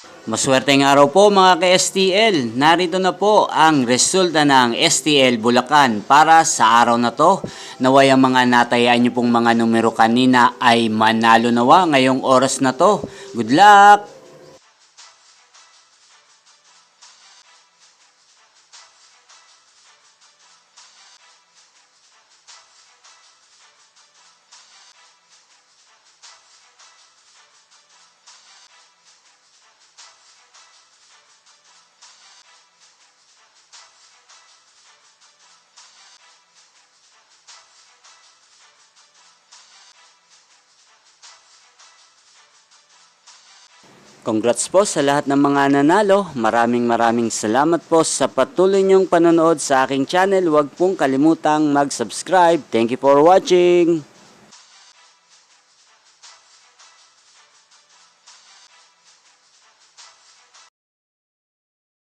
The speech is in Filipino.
Maswerteng araw po mga ka-STL. Narito na po ang resulta ng STL Bulacan para sa araw na to. Naway ang mga natayaan nyo pong mga numero kanina ay manalo nawa ngayong oras na to. Good luck! Congrats po sa lahat ng mga nanalo. Maraming salamat po sa patuloy niyong panonood sa aking channel. Huwag pong kalimutang mag-subscribe. Thank you for watching!